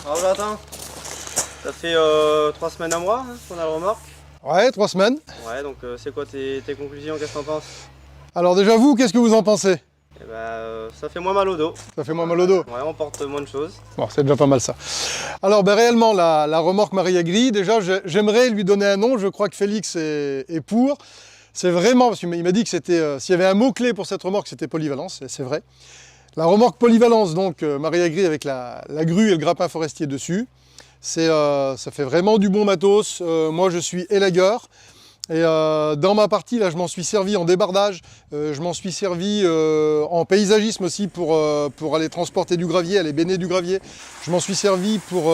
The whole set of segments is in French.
Alors Valentin, ça fait 3 semaines à moi qu'on a le remorque. Ouais, 3 semaines. Ouais, donc c'est quoi tes conclusions, qu'est-ce que t'en penses? Alors déjà vous, qu'est-ce que vous en pensez? Eh ben, ça fait moins mal au dos. Ça fait moins mal au dos. Ouais, on porte moins de choses. Bon, c'est déjà pas mal ça. Alors réellement, la remorque Maria Gris, déjà j'aimerais lui donner un nom, je crois que Félix est pour. C'est vraiment, parce qu'il m'a dit que c'était, s'il y avait un mot-clé pour cette remorque, c'était polyvalence, et c'est vrai. La remorque polyvalence, donc Maria Gris avec la grue et le grappin forestier dessus. Ça fait vraiment du bon matos. Moi je suis élagueur. Et dans ma partie, là, je m'en suis servi en débardage, je m'en suis servi en paysagisme aussi pour aller transporter du gravier, aller béner du gravier. Je m'en suis servi pour,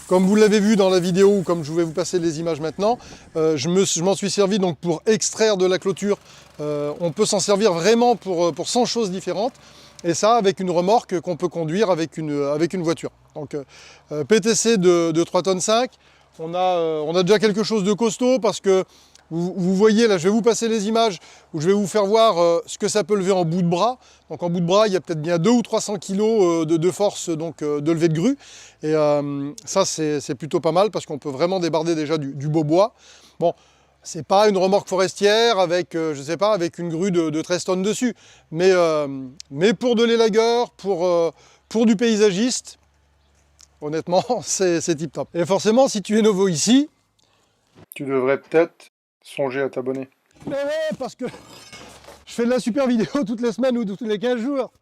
comme vous l'avez vu dans la vidéo, ou comme je vais vous passer les images maintenant, je m'en suis servi donc pour extraire de la clôture. On peut s'en servir vraiment pour 100 choses différentes. Et ça avec une remorque qu'on peut conduire avec une voiture. Donc PTC de 3,5 tonnes. On a déjà quelque chose de costaud parce que vous voyez, là je vais vous passer les images où je vais vous faire voir ce que ça peut lever en bout de bras. Donc en bout de bras, il y a peut-être bien 200 ou 300 kg de force donc, de levée de grue. Et ça c'est plutôt pas mal parce qu'on peut vraiment débarder déjà du beau bois. Bon, c'est pas une remorque forestière avec, je sais pas, avec une grue de 13 tonnes dessus. Mais pour de l'élagueur, pour du paysagiste, honnêtement, c'est tip top. Et forcément, si tu es nouveau ici, tu devrais peut-être songer à t'abonner. Mais ouais, parce que je fais de la super vidéo toutes les semaines ou tous les 15 jours.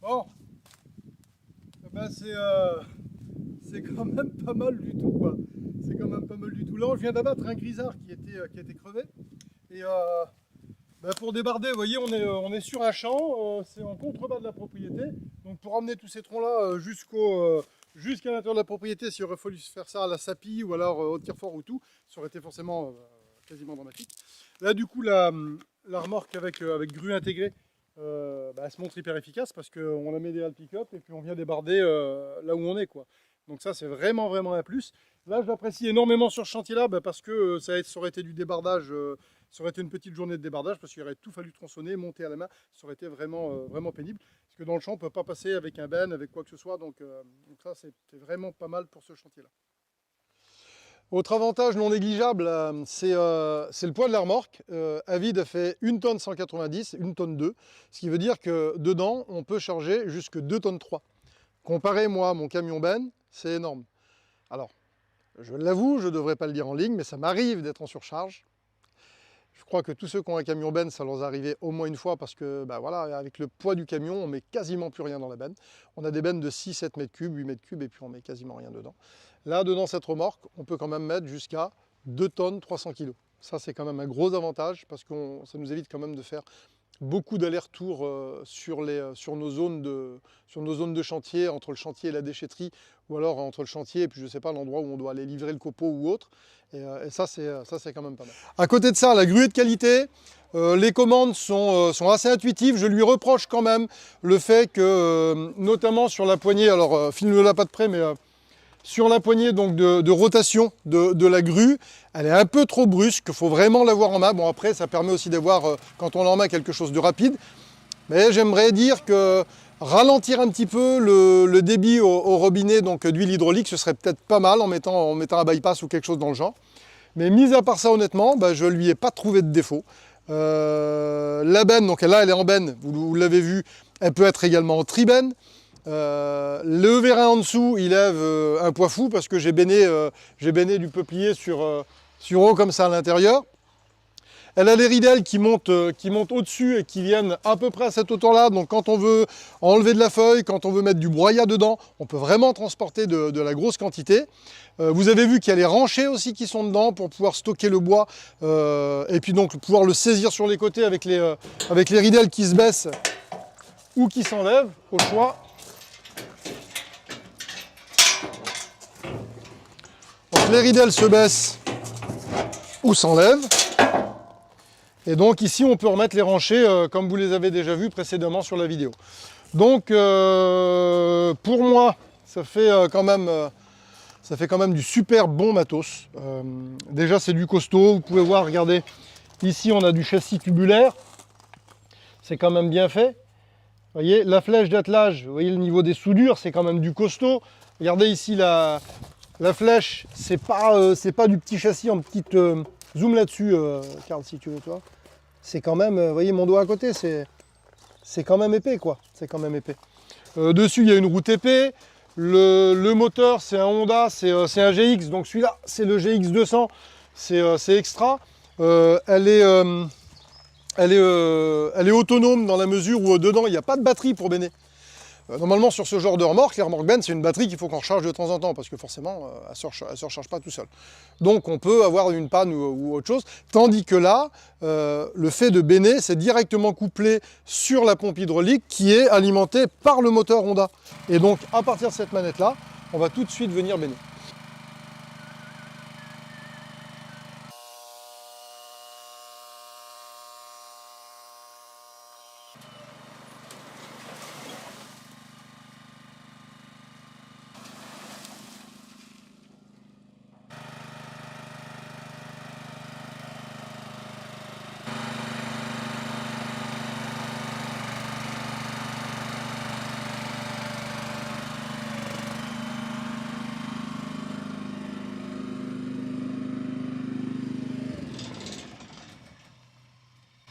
Bon, eh ben c'est quand même pas mal du tout, quoi. C'est quand même pas mal du tout. Là, je viens d'abattre un grisard qui était crevé. Et ben, pour débarder, vous voyez, on est sur un champ, c'est en contrebas de la propriété. Donc pour amener tous ces troncs-là jusqu'à l'intérieur de la propriété, s'il aurait fallu faire ça à la sapie ou alors au tire-fort ou tout, ça aurait été forcément quasiment dramatique. Là, du coup, la remorque avec grue intégrée, bah, elle se montre hyper efficace parce qu'on la met derrière le pick-up et puis on vient débarder là où on est, quoi. Donc ça, c'est vraiment, vraiment un plus. Là, je l'apprécie énormément sur ce chantier-là bah, parce que ça aurait été du débardage, ça aurait été une petite journée de débardage parce qu'il aurait tout fallu tronçonner, monter à la main. Ça aurait été vraiment, vraiment pénible. Parce que dans le champ, on ne peut pas passer avec un ben, avec quoi que ce soit. Donc ça, c'était vraiment pas mal pour ce chantier-là. Autre avantage non négligeable, c'est le poids de la remorque. Avid a fait 1 tonne 190, 1 tonne 2, ce qui veut dire que dedans, on peut charger jusque 2 tonnes 3. Comparé, moi, à mon camion ben, c'est énorme. Alors, je l'avoue, je ne devrais pas le dire en ligne, mais ça m'arrive d'être en surcharge. Je crois que tous ceux qui ont un camion benne, ça leur est arrivé au moins une fois parce que bah voilà, avec le poids du camion, on met quasiment plus rien dans la benne. On a des bennes de 6, 7 mètres cubes, 8 mètres cubes et puis on met quasiment rien dedans. Là, dedans cette remorque, on peut quand même mettre jusqu'à 2 tonnes 300 kg. Ça, c'est quand même un gros avantage parce que ça nous évite quand même de faire beaucoup d'allers-retours sur nos zones de chantier, entre le chantier et la déchetterie, ou alors entre le chantier et puis je sais pas, l'endroit où on doit aller livrer le copeau ou autre. Et ça, c'est quand même pas mal. À côté de ça, la grue est de qualité. Les commandes sont assez intuitives. Je lui reproche quand même le fait que, notamment sur la poignée, alors filme-la pas de près, mais sur la poignée donc, de rotation de la grue, elle est un peu trop brusque, il faut vraiment l'avoir en main. Bon après, ça permet aussi d'avoir, quand on l'a en main, quelque chose de rapide. Mais j'aimerais dire que ralentir un petit peu le débit au robinet d'huile hydraulique, ce serait peut-être pas mal en mettant un bypass ou quelque chose dans le genre. Mais mis à part ça, honnêtement, bah, je ne lui ai pas trouvé de défaut. La benne, donc là elle est en benne, vous l'avez vu, elle peut être également en tribenne. Le vérin en dessous, il lève un poids fou parce que j'ai béné du peuplier sur haut comme ça à l'intérieur. Elle a les ridelles qui montent au-dessus et qui viennent à peu près à cette hauteur-là. Donc quand on veut enlever de la feuille, quand on veut mettre du broyat dedans, on peut vraiment transporter de la grosse quantité. Vous avez vu qu'il y a les ranchets aussi qui sont dedans pour pouvoir stocker le bois et puis donc pouvoir le saisir sur les côtés avec les ridelles qui se baissent ou qui s'enlèvent au choix. Donc les ridelles se baissent ou s'enlèvent. Et donc ici on peut remettre les ranchets comme vous les avez déjà vus précédemment sur la vidéo. Donc pour moi ça fait quand même du super bon matos. Déjà c'est du costaud, vous pouvez voir, regardez, ici on a du châssis tubulaire, c'est quand même bien fait. Vous voyez la flèche d'attelage, vous voyez le niveau des soudures, c'est quand même du costaud. Regardez ici la flèche, c'est pas du petit châssis en petite... zoom là-dessus, Karl, si tu veux, toi. C'est quand même, vous voyez mon doigt à côté, c'est quand même épais, quoi. C'est quand même épais. Dessus, il y a une roue épais. Le moteur, c'est un Honda, c'est un GX. Donc celui-là, c'est le GX 200. C'est extra. Elle est autonome dans la mesure où dedans, il n'y a pas de batterie pour béner. Normalement, sur ce genre de remorque, les remorques bennes, c'est une batterie qu'il faut qu'on recharge de temps en temps, parce que forcément, elle ne se recharge pas tout seul. Donc, on peut avoir une panne ou autre chose, tandis que là, le fait de béner, c'est directement couplé sur la pompe hydraulique qui est alimentée par le moteur Honda. Et donc, à partir de cette manette-là, on va tout de suite venir béner.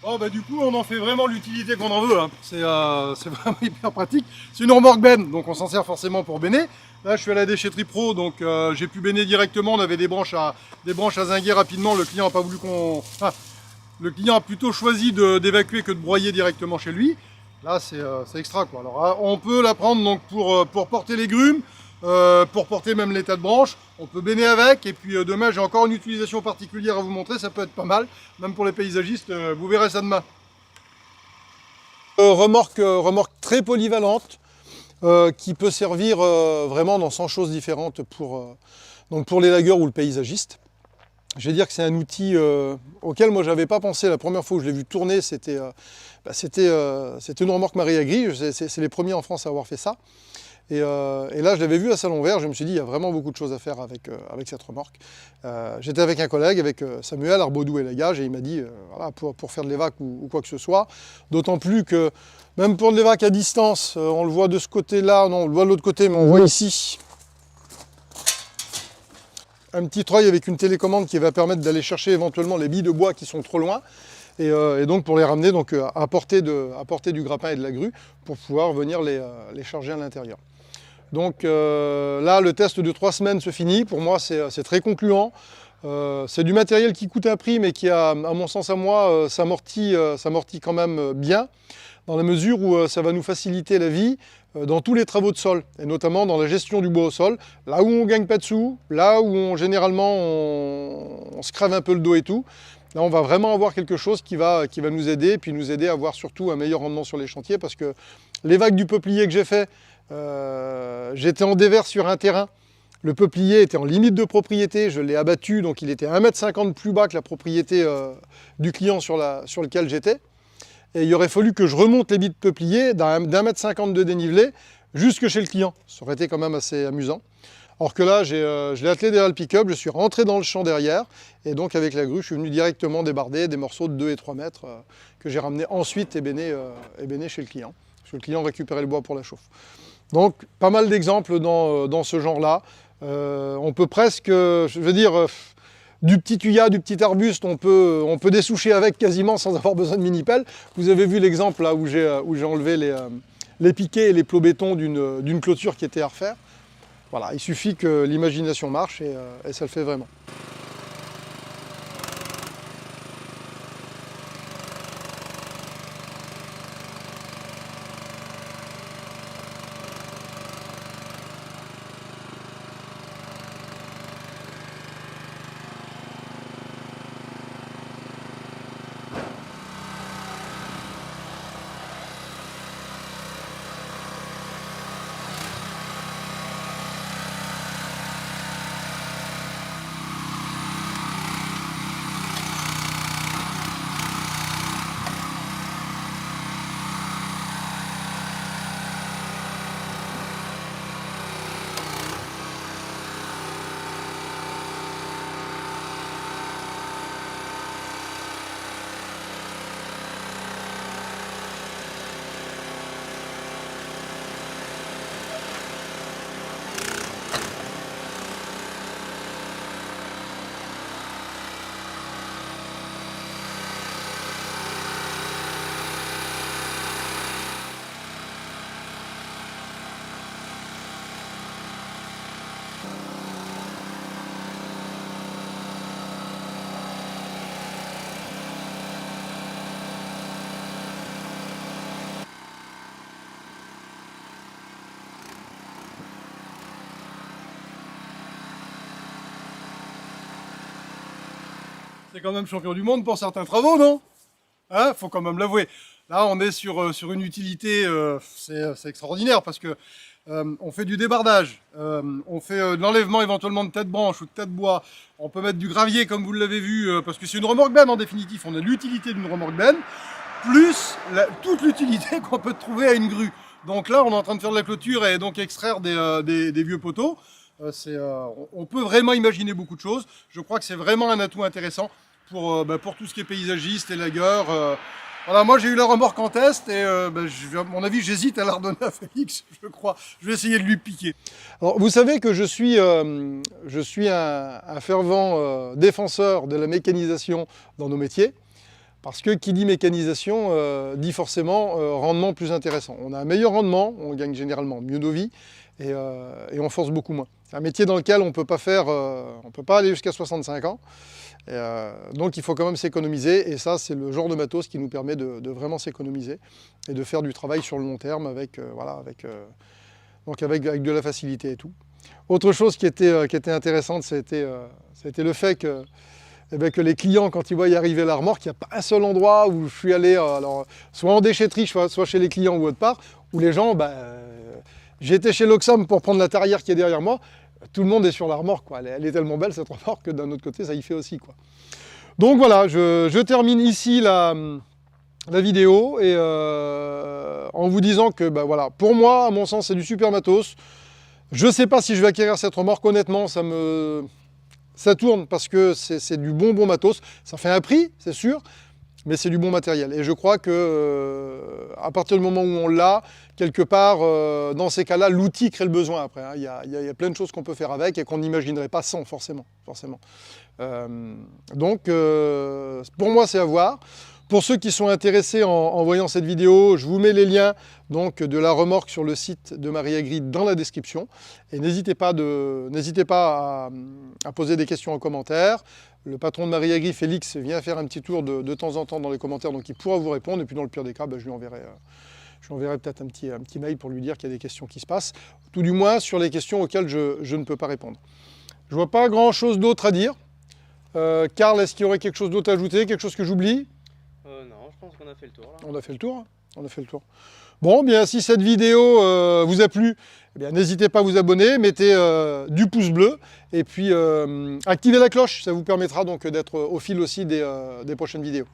Bon, bah, du coup, on en fait vraiment l'utilité qu'on en veut. Hein. C'est vraiment hyper pratique. C'est une remorque benne, donc on s'en sert forcément pour béner. Là, je suis à la déchetterie pro, donc j'ai pu béner directement. On avait des branches à zinguer rapidement. Le client n'a pas voulu qu'on... Enfin, le client a plutôt choisi d'évacuer que de broyer directement chez lui. Là, c'est extra, quoi. Alors, on peut la prendre donc, pour porter les grumes, pour porter même les tas de branches. On peut béner avec, et puis demain j'ai encore une utilisation particulière à vous montrer, ça peut être pas mal, même pour les paysagistes, vous verrez ça demain. Remorque très polyvalente, qui peut servir vraiment dans 100 choses différentes pour les lagueurs ou le paysagiste. Je vais dire que c'est un outil auquel moi j'avais pas pensé la première fois où je l'ai vu tourner, c'était une remorque Mariagri, c'est les premiers en France à avoir fait ça. Et là, je l'avais vu à Salon Vert, je me suis dit, il y a vraiment beaucoup de choses à faire avec cette remorque. J'étais avec un collègue, avec Samuel, Arbaudou et Lagage, et il m'a dit, voilà, pour faire de l'évac ou quoi que ce soit, d'autant plus que, même pour de l'évac à distance, on le voit de ce côté-là, non, on le voit de l'autre côté, mais on voit ici un petit treuil avec une télécommande qui va permettre d'aller chercher éventuellement les billes de bois qui sont trop loin, et donc pour les ramener donc, à portée du grappin et de la grue, pour pouvoir venir les charger à l'intérieur. Donc là, le test de 3 semaines se finit. Pour moi, c'est très concluant. C'est du matériel qui coûte un prix, mais qui a, à mon sens à moi, s'amortit quand même bien, dans la mesure où ça va nous faciliter la vie dans tous les travaux de sol, et notamment dans la gestion du bois au sol, là où on gagne pas de sous, là où généralement on se crève un peu le dos et tout. Là, on va vraiment avoir quelque chose qui va nous aider, puis nous aider à avoir surtout un meilleur rendement sur les chantiers, parce que les vagues du peuplier que j'ai fait, j'étais en dévers sur un terrain. Le peuplier était en limite de propriété, je l'ai abattu, donc il était 1,50 m plus bas que la propriété du client sur lequel j'étais. Et il aurait fallu que je remonte les bits de peuplier d'1,50 m de dénivelé jusque chez le client. Ça aurait été quand même assez amusant. Or que là, je l'ai attelé derrière le pick-up, je suis rentré dans le champ derrière, et donc avec la grue, je suis venu directement débarder des morceaux de 2 et 3 mètres que j'ai ramenés ensuite ébénés chez le client. Parce que le client récupérait le bois pour la chauffe. Donc, pas mal d'exemples dans ce genre-là. On peut presque, je veux dire, du petit thuya, du petit arbuste, on peut dessoucher avec quasiment sans avoir besoin de mini-pelle. Vous avez vu l'exemple là où j'ai enlevé les piquets et les plots béton d'une clôture qui était à refaire. Voilà, il suffit que l'imagination marche et ça le fait vraiment. C'est quand même champion du monde pour certains travaux, non? Hein, faut quand même l'avouer. Là, on est sur une utilité, c'est extraordinaire parce que on fait du débardage, on fait de l'enlèvement éventuellement de tête branche ou de tête bois. On peut mettre du gravier comme vous l'avez vu, parce que c'est une remorque benne en définitive. On a l'utilité d'une remorque benne, plus toute l'utilité qu'on peut trouver à une grue. Donc là, on est en train de faire de la clôture et donc extraire des vieux poteaux. On peut vraiment imaginer beaucoup de choses. Je crois que c'est vraiment un atout intéressant pour tout ce qui est paysagiste, élagueur. Voilà, moi j'ai eu la remorque en test et à mon avis j'hésite à la redonner à Félix, je crois. Je vais essayer de lui piquer. Alors vous savez que je suis un fervent défenseur de la mécanisation dans nos métiers. Parce que qui dit mécanisation dit forcément rendement plus intéressant. On a un meilleur rendement, on gagne généralement mieux nos vies et on force beaucoup moins. C'est un métier dans lequel on ne peut pas aller jusqu'à 65 ans. Donc il faut quand même s'économiser et ça c'est le genre de matos qui nous permet de vraiment s'économiser et de faire du travail sur le long terme avec de la facilité et tout. Autre chose qui était intéressante, c'était le fait que les clients, quand ils voient y arriver la remorque, il n'y a pas un seul endroit où je suis allé, alors, soit en déchetterie, soit chez les clients ou autre part, où les gens, j'étais chez l'Oxam pour prendre la tarière qui est derrière moi, tout le monde est sur la remorque, quoi. Elle est tellement belle cette remorque que d'un autre côté, ça y fait aussi, quoi. Donc voilà, je termine ici la vidéo et en vous disant que voilà, pour moi, à mon sens, c'est du super matos. Je ne sais pas si je vais acquérir cette remorque, honnêtement, ça tourne parce que c'est du bon matos. Ça fait un prix, c'est sûr, mais c'est du bon matériel. Et je crois que à partir du moment où on l'a, quelque part, dans ces cas-là, l'outil crée le besoin après. Hein. Il y a plein de choses qu'on peut faire avec et qu'on n'imaginerait pas sans, forcément. Donc, pour moi, c'est à voir. Pour ceux qui sont intéressés en voyant cette vidéo, je vous mets les liens donc, de la remorque sur le site de Marie-Agri dans la description. Et n'hésitez pas à poser des questions en commentaire. Le patron de Marie-Agri, Félix, vient faire un petit tour de temps en temps dans les commentaires, donc il pourra vous répondre. Et puis dans le pire des cas, je lui enverrai peut-être un petit mail pour lui dire qu'il y a des questions qui se passent, tout du moins sur les questions auxquelles je ne peux pas répondre. Je ne vois pas grand-chose d'autre à dire. Karl, est-ce qu'il y aurait quelque chose d'autre à ajouter, quelque chose que j'oublie? Non, je pense qu'on a fait le tour. Là. On a fait le tour, hein. On a fait le tour. Bon, bien, si cette vidéo vous a plu, eh bien, n'hésitez pas à vous abonner, mettez du pouce bleu, et puis activez la cloche, ça vous permettra donc d'être au fil aussi des prochaines vidéos.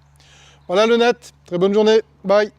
Voilà le net, très bonne journée, bye.